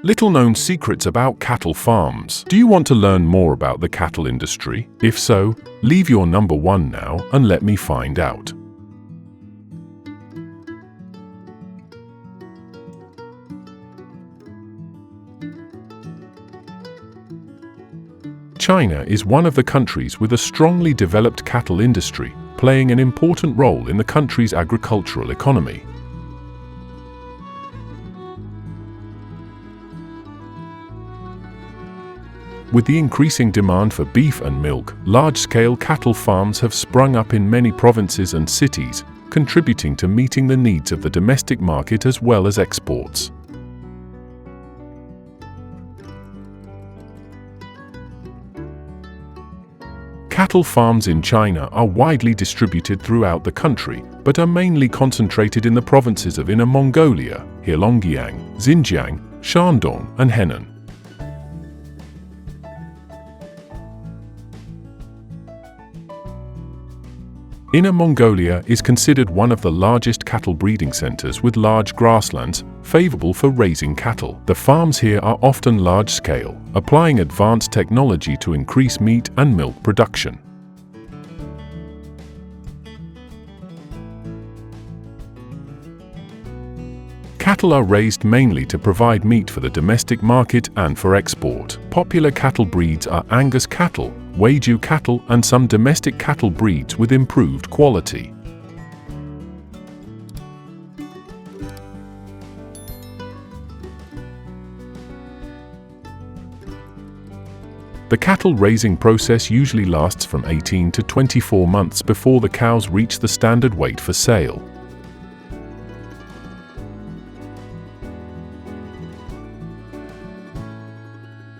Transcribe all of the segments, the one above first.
Little-known secrets about cattle farms. Do you want to learn more about the cattle industry? If so, leave your number 1 now and let me find out. China is one of the countries with a strongly developed cattle industry, playing an important role in the country's agricultural economy. With the increasing demand for beef and milk, large-scale cattle farms have sprung up in many provinces and cities, contributing to meeting the needs of the domestic market as well as exports. Cattle farms in China are widely distributed throughout the country, but are mainly concentrated in the provinces of Inner Mongolia, Heilongjiang, Xinjiang, Shandong, and Henan. Inner Mongolia is considered one of the largest cattle breeding centers with large grasslands, favorable for raising cattle. The farms here are often large-scale, applying advanced technology to increase meat and milk production. Cattle are raised mainly to provide meat for the domestic market and for export. Popular cattle breeds are Angus cattle, Wagyu cattle, and some domestic cattle breeds with improved quality. The cattle raising process usually lasts from 18 to 24 months before the cows reach the standard weight for sale.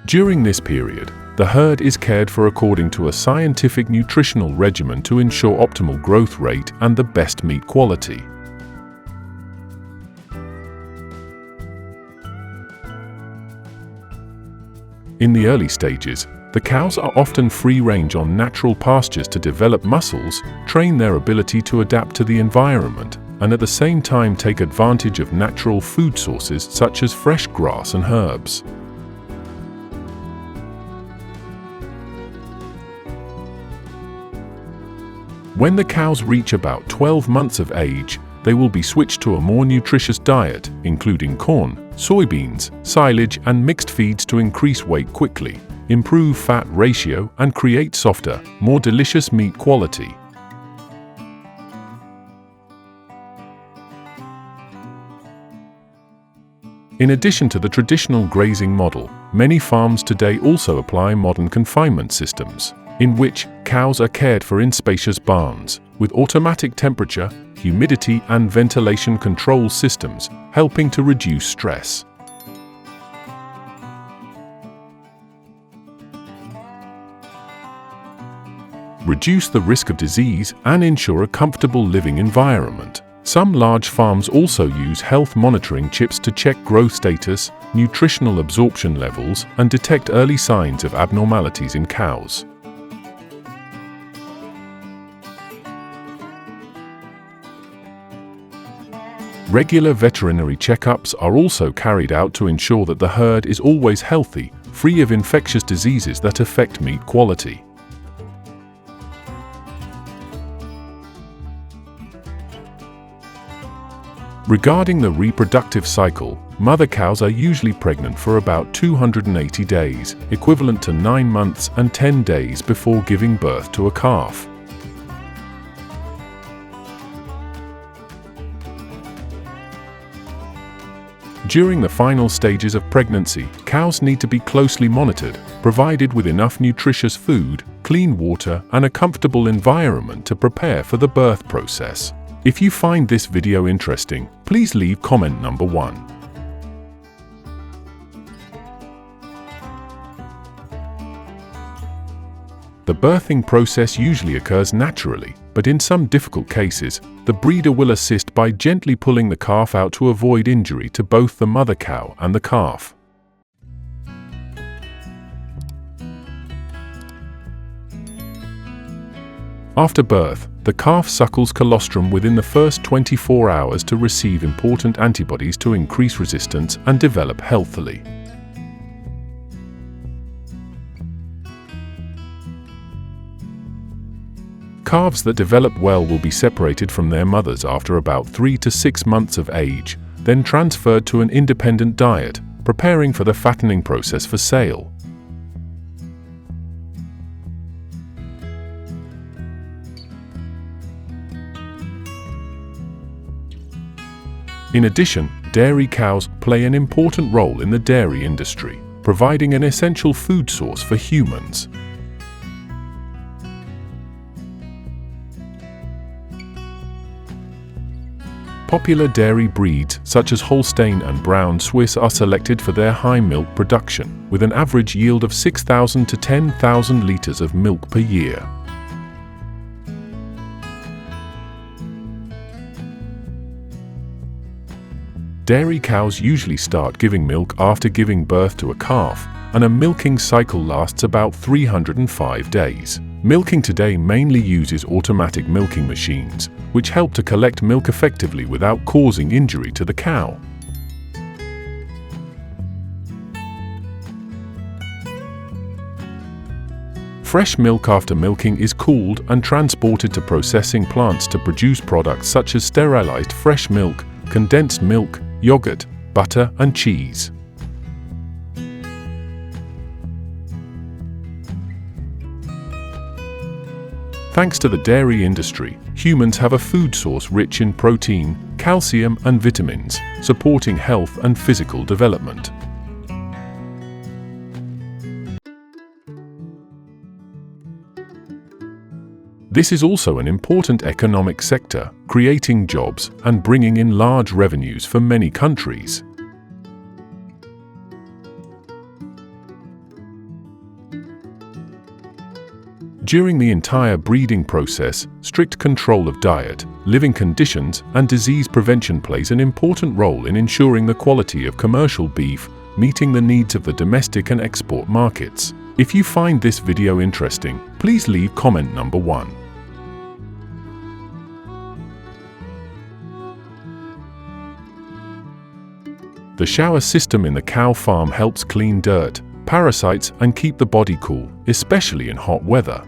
During this period, the herd is cared for according to a scientific nutritional regimen to ensure optimal growth rate and the best meat quality. In the early stages, the cows are often free-range on natural pastures to develop muscles, train their ability to adapt to the environment, and at the same time take advantage of natural food sources such as fresh grass and herbs. When the cows reach about 12 months of age, they will be switched to a more nutritious diet, including corn, soybeans, silage, and mixed feeds to increase weight quickly, improve fat ratio, and create softer, more delicious meat quality. In addition to the traditional grazing model, many farms today also apply modern confinement systems, in which cows are cared for in spacious barns, with automatic temperature, humidity, and ventilation control systems, helping to reduce stress. Reduce the risk of disease and ensure a comfortable living environment. Some large farms also use health monitoring chips to check growth status, nutritional absorption levels, and detect early signs of abnormalities in cows. Regular veterinary checkups are also carried out to ensure that the herd is always healthy, free of infectious diseases that affect meat quality. Regarding the reproductive cycle, mother cows are usually pregnant for about 280 days, equivalent to 9 months and 10 days before giving birth to a calf. During the final stages of pregnancy, cows need to be closely monitored, provided with enough nutritious food, clean water, and a comfortable environment to prepare for the birth process. If you find this video interesting, please leave comment number 1. The birthing process usually occurs naturally, but in some difficult cases, the breeder will assist by gently pulling the calf out to avoid injury to both the mother cow and the calf. After birth, the calf suckles colostrum within the first 24 hours to receive important antibodies to increase resistance and develop healthily. Calves that develop well will be separated from their mothers after about 3 to 6 months of age, then transferred to an independent diet, preparing for the fattening process for sale. In addition, dairy cows play an important role in the dairy industry, providing an essential food source for humans. Popular dairy breeds such as Holstein and Brown Swiss are selected for their high milk production, with an average yield of 6,000 to 10,000 liters of milk per year. Dairy cows usually start giving milk after giving birth to a calf, and a milking cycle lasts about 305 days. Milking today mainly uses automatic milking machines, which help to collect milk effectively without causing injury to the cow. Fresh milk after milking is cooled and transported to processing plants to produce products such as sterilized fresh milk, condensed milk, yogurt, butter, and cheese. Thanks to the dairy industry, humans have a food source rich in protein, calcium, and vitamins, supporting health and physical development. This is also an important economic sector, creating jobs and bringing in large revenues for many countries. During the entire breeding process, strict control of diet, living conditions, and disease prevention plays an important role in ensuring the quality of commercial beef, meeting the needs of the domestic and export markets. If you find this video interesting, please leave comment number 1. The shower system in the cow farm helps clean dirt, parasites, and keep the body cool, especially in hot weather.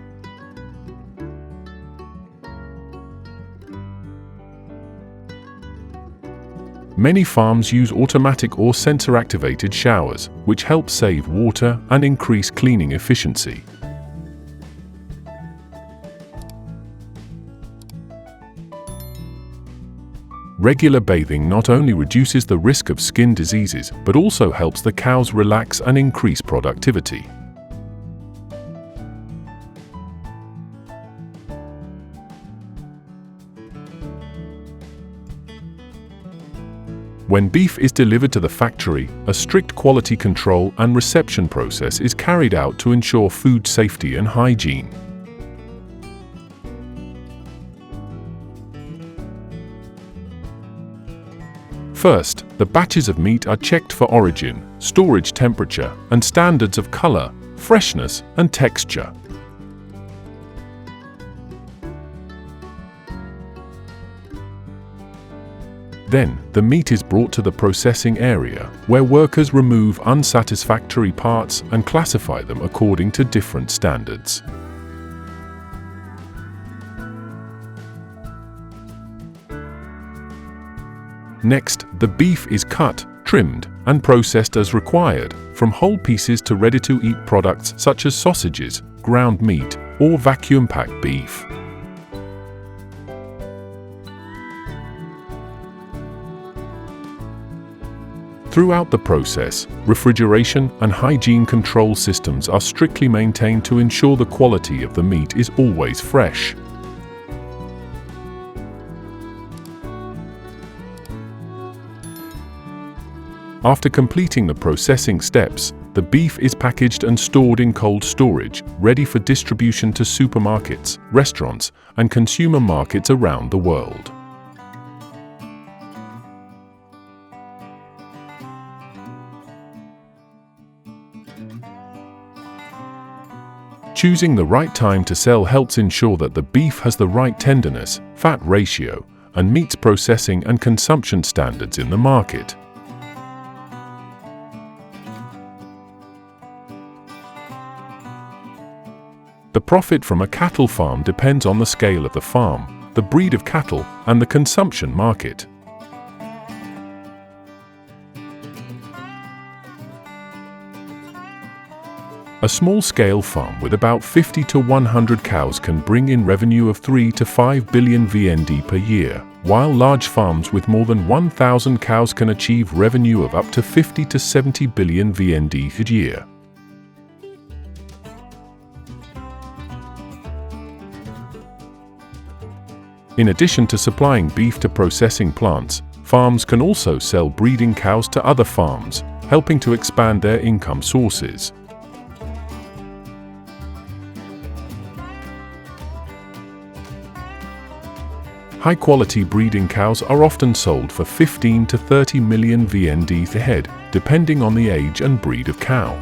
Many farms use automatic or sensor-activated showers, which help save water and increase cleaning efficiency. Regular bathing not only reduces the risk of skin diseases, but also helps the cows relax and increase productivity. When beef is delivered to the factory, a strict quality control and reception process is carried out to ensure food safety and hygiene. First, the batches of meat are checked for origin, storage temperature, and standards of color, freshness, and texture. Then, the meat is brought to the processing area, where workers remove unsatisfactory parts and classify them according to different standards. Next, the beef is cut, trimmed, and processed as required, from whole pieces to ready-to-eat products such as sausages, ground meat, or vacuum-packed beef. Throughout the process, refrigeration and hygiene control systems are strictly maintained to ensure the quality of the meat is always fresh. After completing the processing steps, the beef is packaged and stored in cold storage, ready for distribution to supermarkets, restaurants, and consumer markets around the world. Choosing the right time to sell helps ensure that the beef has the right tenderness, fat ratio, and meets processing and consumption standards in the market. The profit from a cattle farm depends on the scale of the farm, the breed of cattle, and the consumption market. A small-scale farm with about 50 to 100 cows can bring in revenue of 3 to 5 billion VND per year, while large farms with more than 1,000 cows can achieve revenue of up to 50 to 70 billion VND per year. In addition to supplying beef to processing plants, farms can also sell breeding cows to other farms, helping to expand their income sources. High-quality breeding cows are often sold for 15 to 30 million VND per head, depending on the age and breed of cow.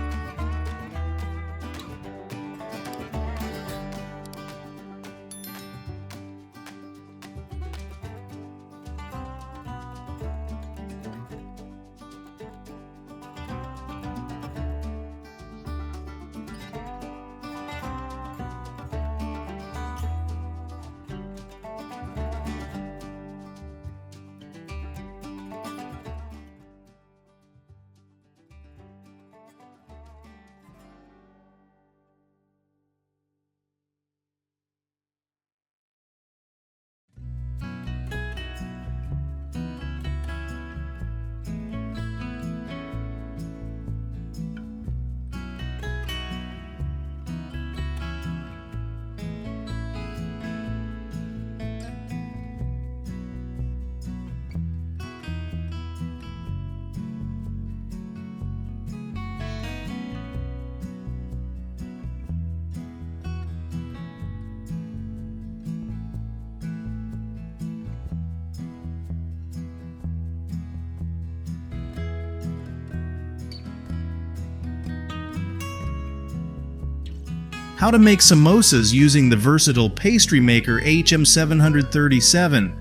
How to make samosas using the versatile pastry maker HM737.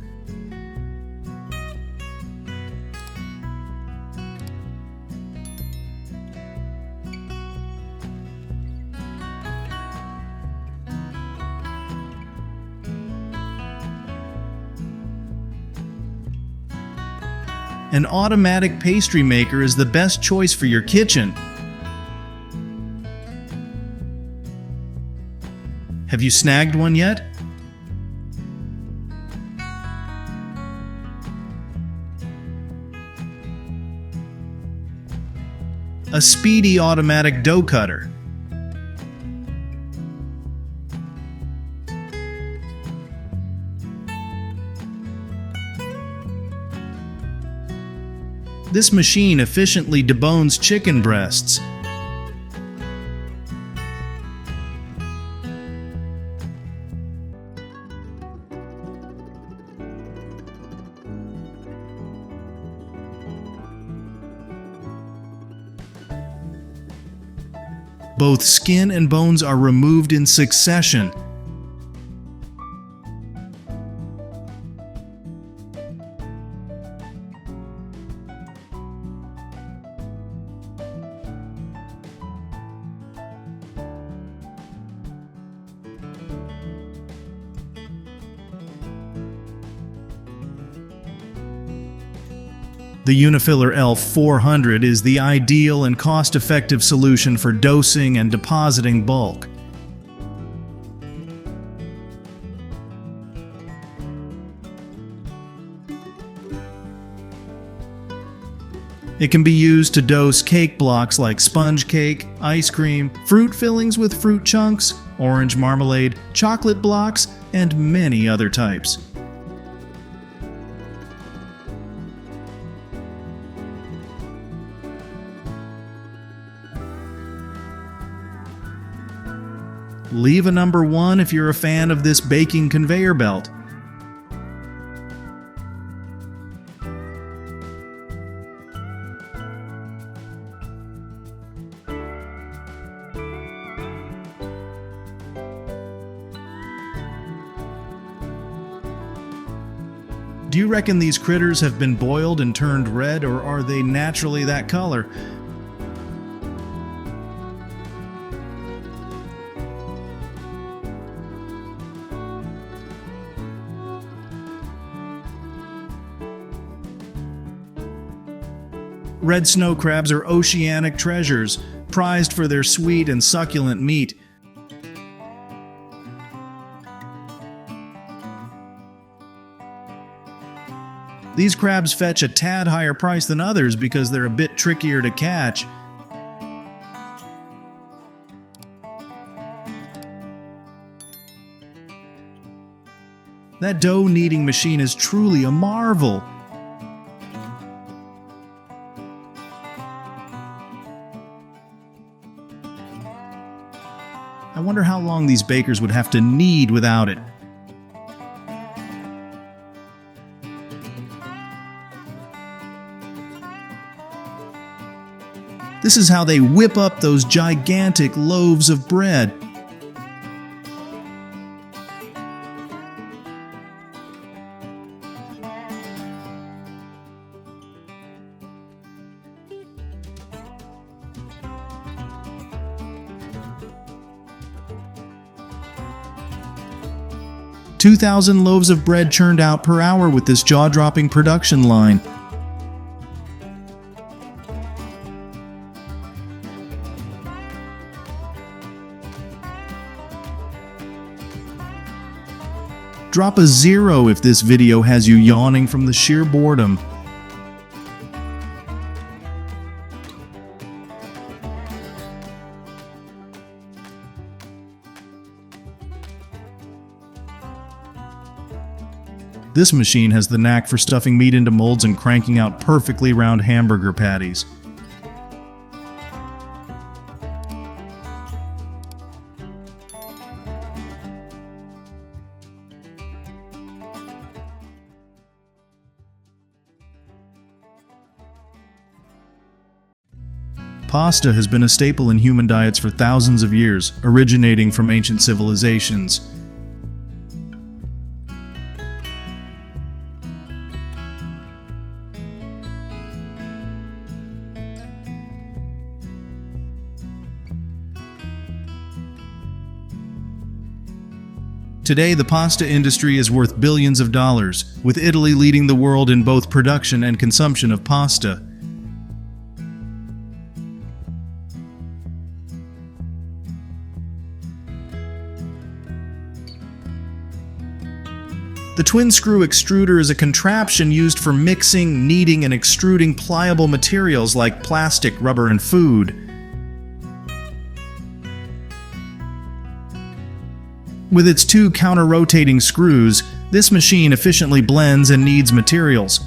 An automatic pastry maker is the best choice for your kitchen. Have you snagged one yet? A speedy automatic dough cutter. This machine efficiently debones chicken breasts. Both skin and bones are removed in succession. The Unifiller L400 is the ideal and cost-effective solution for dosing and depositing bulk. It can be used to dose cake blocks like sponge cake, ice cream, fruit fillings with fruit chunks, orange marmalade, chocolate blocks, and many other types. Leave a number 1 if you're a fan of this baking conveyor belt. Do you reckon these critters have been boiled and turned red, or are they naturally that color? Red snow crabs are oceanic treasures, prized for their sweet and succulent meat. These crabs fetch a tad higher price than others because they're a bit trickier to catch. That dough kneading machine is truly a marvel. I wonder how long these bakers would have to knead without it. This is how they whip up those gigantic loaves of bread. "2,000 loaves of bread churned out per hour with this jaw-dropping production line." Drop a 0 if this video has you yawning from the sheer boredom. This machine has the knack for stuffing meat into molds and cranking out perfectly round hamburger patties. Pasta has been a staple in human diets for thousands of years, originating from ancient civilizations. Today, the pasta industry is worth billions of dollars, with Italy leading the world in both production and consumption of pasta. The twin-screw extruder is a contraption used for mixing, kneading, and extruding pliable materials like plastic, rubber, and food. With its 2 counter-rotating screws, this machine efficiently blends and kneads materials.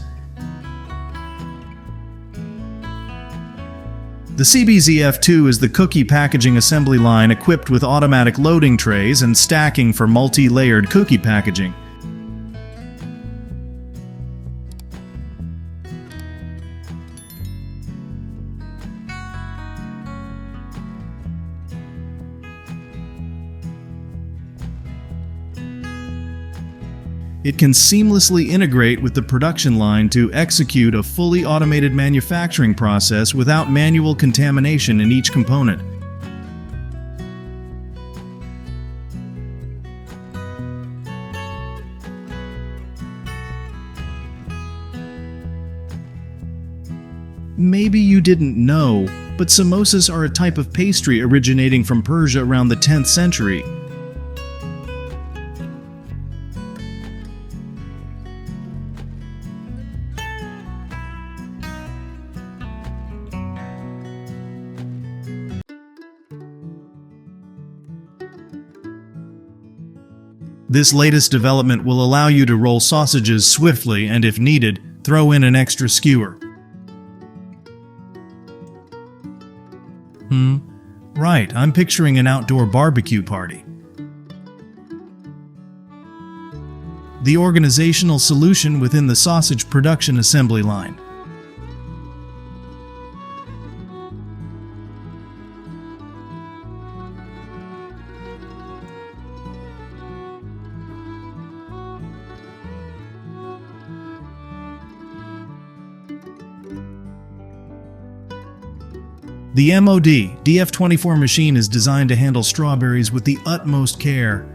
The CBZF2 is the cookie packaging assembly line equipped with automatic loading trays and stacking for multi-layered cookie packaging. It can seamlessly integrate with the production line to execute a fully automated manufacturing process without manual contamination in each component. Maybe you didn't know, but samosas are a type of pastry originating from Persia around the 10th century. This latest development will allow you to roll sausages swiftly and, if needed, throw in an extra skewer. Right, I'm picturing an outdoor barbecue party. The organizational solution within the sausage production assembly line. The MOD DF24 machine is designed to handle strawberries with the utmost care.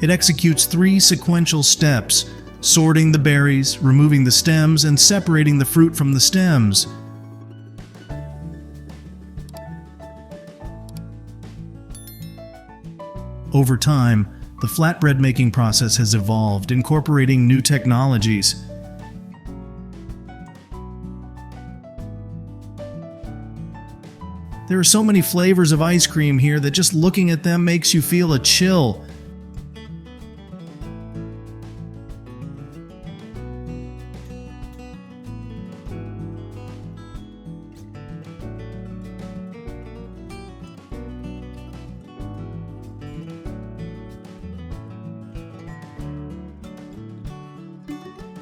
It executes 3 sequential steps: sorting the berries, removing the stems, and separating the fruit from the stems. Over time, the flatbread making process has evolved, incorporating new technologies. There are so many flavors of ice cream here that just looking at them makes you feel a chill.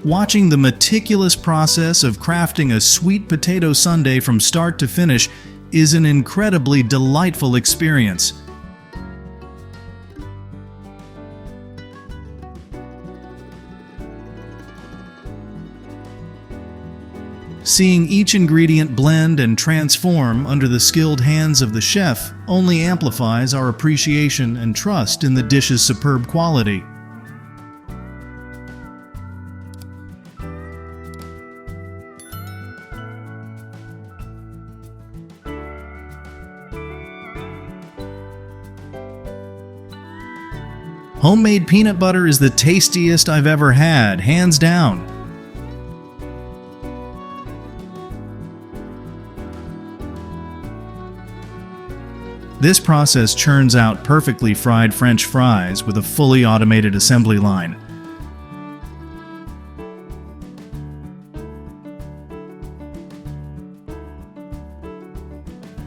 Watching the meticulous process of crafting a sweet potato sundae from start to finish is an incredibly delightful experience. Seeing each ingredient blend and transform under the skilled hands of the chef only amplifies our appreciation and trust in the dish's superb quality. Homemade peanut butter is the tastiest I've ever had, hands down. This process churns out perfectly fried French fries with a fully automated assembly line.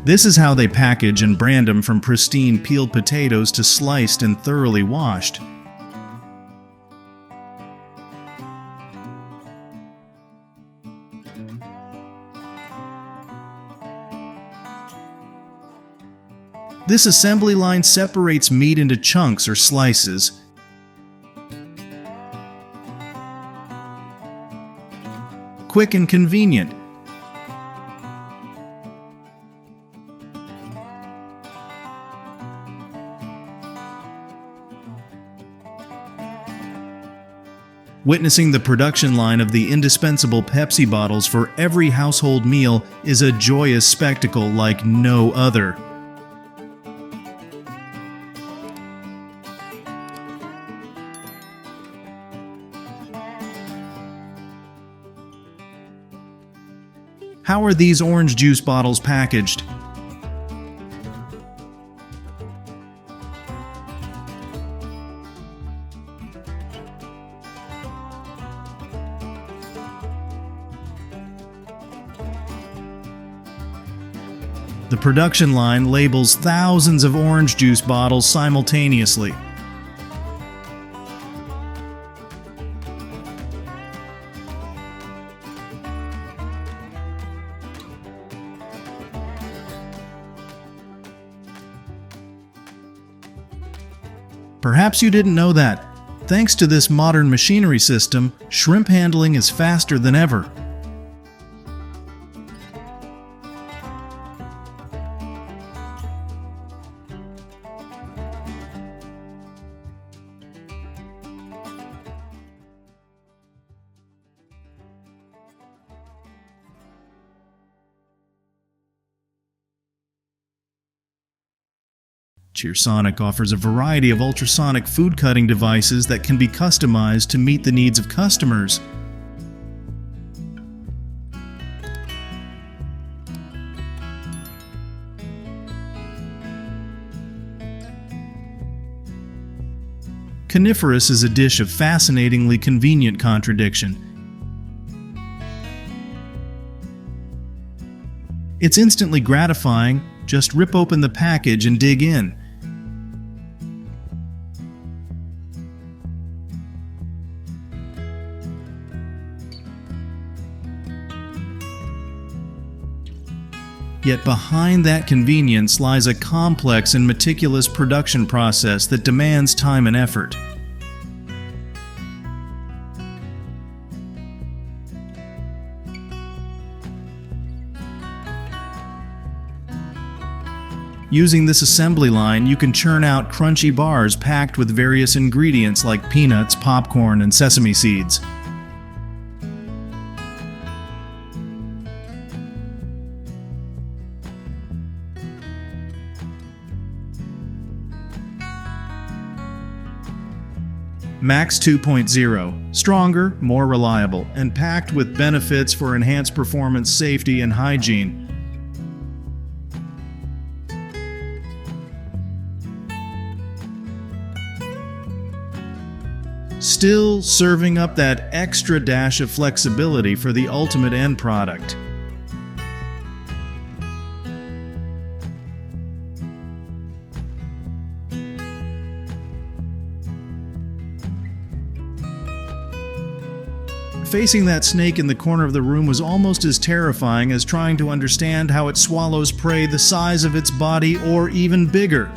This is how they package and brand them, from pristine peeled potatoes to sliced and thoroughly washed. This assembly line separates meat into chunks or slices. Quick and convenient. Witnessing the production line of the indispensable Pepsi bottles for every household meal is a joyous spectacle like no other. How are these orange juice bottles packaged? The production line labels thousands of orange juice bottles simultaneously. Perhaps you didn't know that. Thanks to this modern machinery system, shrimp handling is faster than ever. Cheersonic offers a variety of ultrasonic food cutting devices that can be customized to meet the needs of customers. Coniferous is a dish of fascinatingly convenient contradiction. It's instantly gratifying. Just rip open the package and dig in. Yet behind that convenience lies a complex and meticulous production process that demands time and effort. Using this assembly line, you can churn out crunchy bars packed with various ingredients like peanuts, popcorn, and sesame seeds. Max 2.0, stronger, more reliable, and packed with benefits for enhanced performance, safety, and hygiene. Still serving up that extra dash of flexibility for the ultimate end product. Facing that snake in the corner of the room was almost as terrifying as trying to understand how it swallows prey the size of its body or even bigger.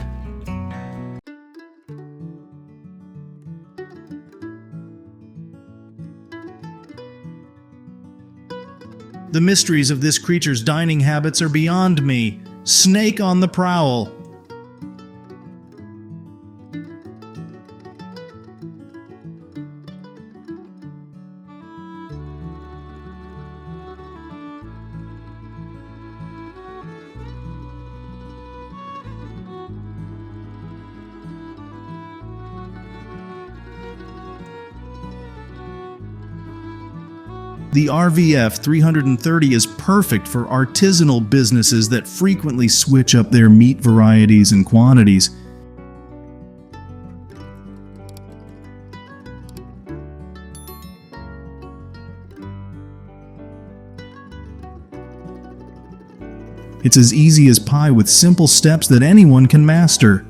The mysteries of this creature's dining habits are beyond me. Snake on the prowl. The RVF 330 is perfect for artisanal businesses that frequently switch up their meat varieties and quantities. It's as easy as pie with simple steps that anyone can master.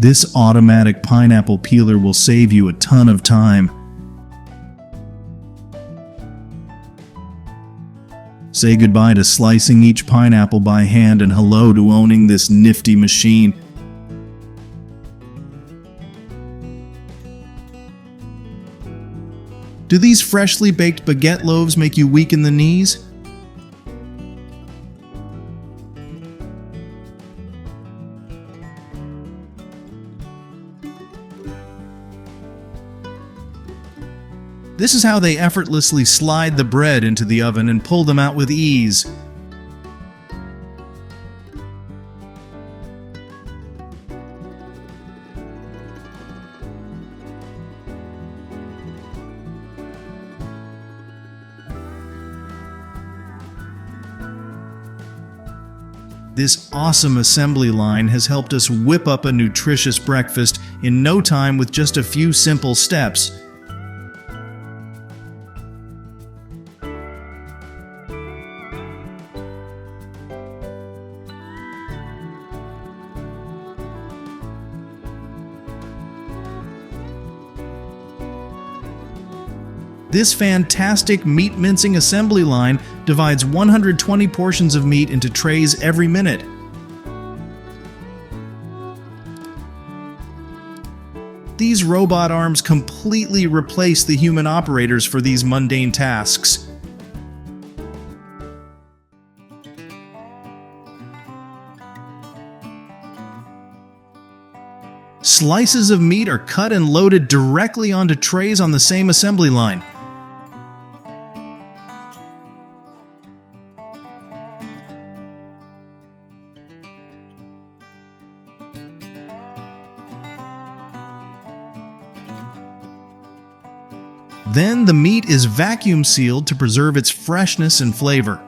This automatic pineapple peeler will save you a ton of time. Say goodbye to slicing each pineapple by hand and hello to owning this nifty machine. Do these freshly baked baguette loaves make you weak in the knees? This is how they effortlessly slide the bread into the oven and pull them out with ease. This awesome assembly line has helped us whip up a nutritious breakfast in no time with just a few simple steps. This fantastic meat mincing assembly line divides 120 portions of meat into trays every minute. These robot arms completely replace the human operators for these mundane tasks. Slices of meat are cut and loaded directly onto trays on the same assembly line. Then the meat is vacuum sealed to preserve its freshness and flavor.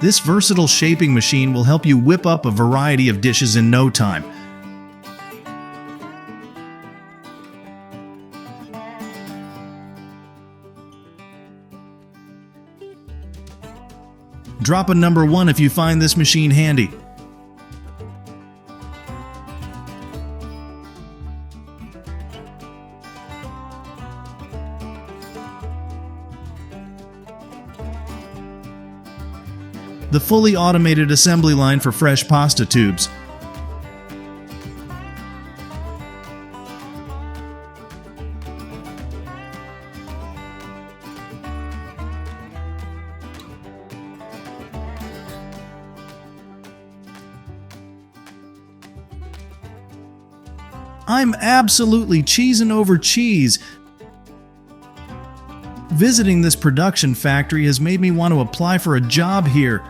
This versatile shaping machine will help you whip up a variety of dishes in no time. Drop a number 1 if you find this machine handy. the fully automated assembly line for fresh pasta tubes. I'm absolutely cheesing over cheese. Visiting this production factory has made me want to apply for a job here.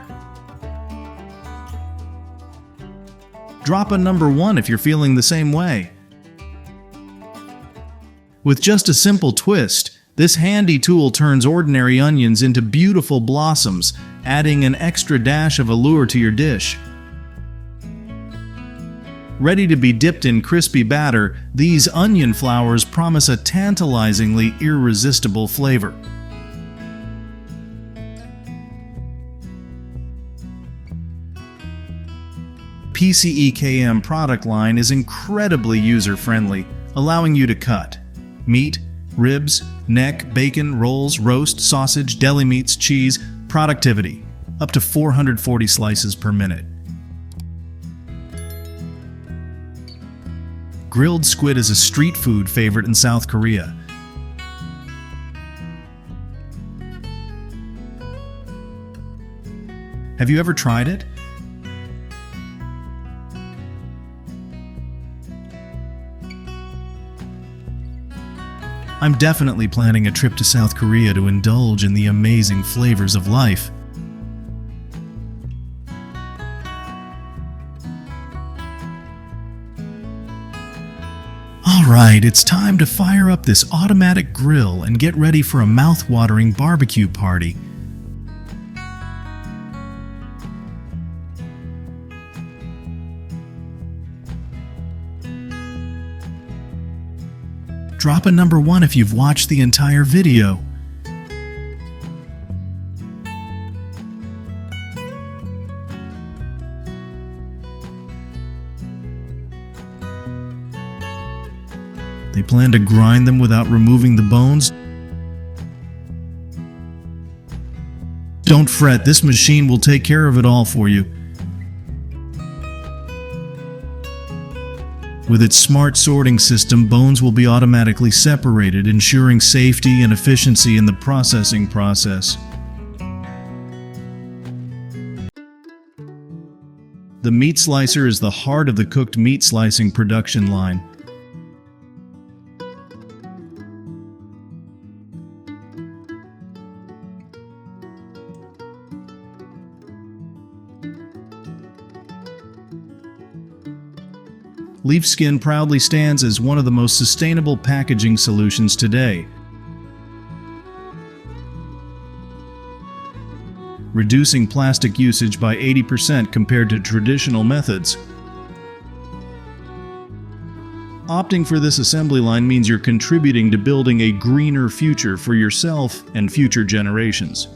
Drop a number 1 if you're feeling the same way. With just a simple twist, this handy tool turns ordinary onions into beautiful blossoms, adding an extra dash of allure to your dish. Ready to be dipped in crispy batter, these onion flowers promise a tantalizingly irresistible flavor. PCEKM product line is incredibly user-friendly, allowing you to cut meat, ribs, neck, bacon, rolls, roast, sausage, deli meats, cheese, productivity, up to 440 slices per minute. Grilled squid is a street food favorite in South Korea. Have you ever tried it? I'm definitely planning a trip to South Korea to indulge in the amazing flavors of life. Alright, it's time to fire up this automatic grill and get ready for a mouth-watering barbecue party. Drop a number 1 if you've watched the entire video. They plan to grind them without removing the bones. Don't fret, this machine will take care of it all for you. With its smart sorting system, bones will be automatically separated, ensuring safety and efficiency in the processing process. The meat slicer is the heart of the cooked meat slicing production line. Leaf skin proudly stands as one of the most sustainable packaging solutions today, reducing plastic usage by 80% compared to traditional methods. Opting for this assembly line means you're contributing to building a greener future for yourself and future generations.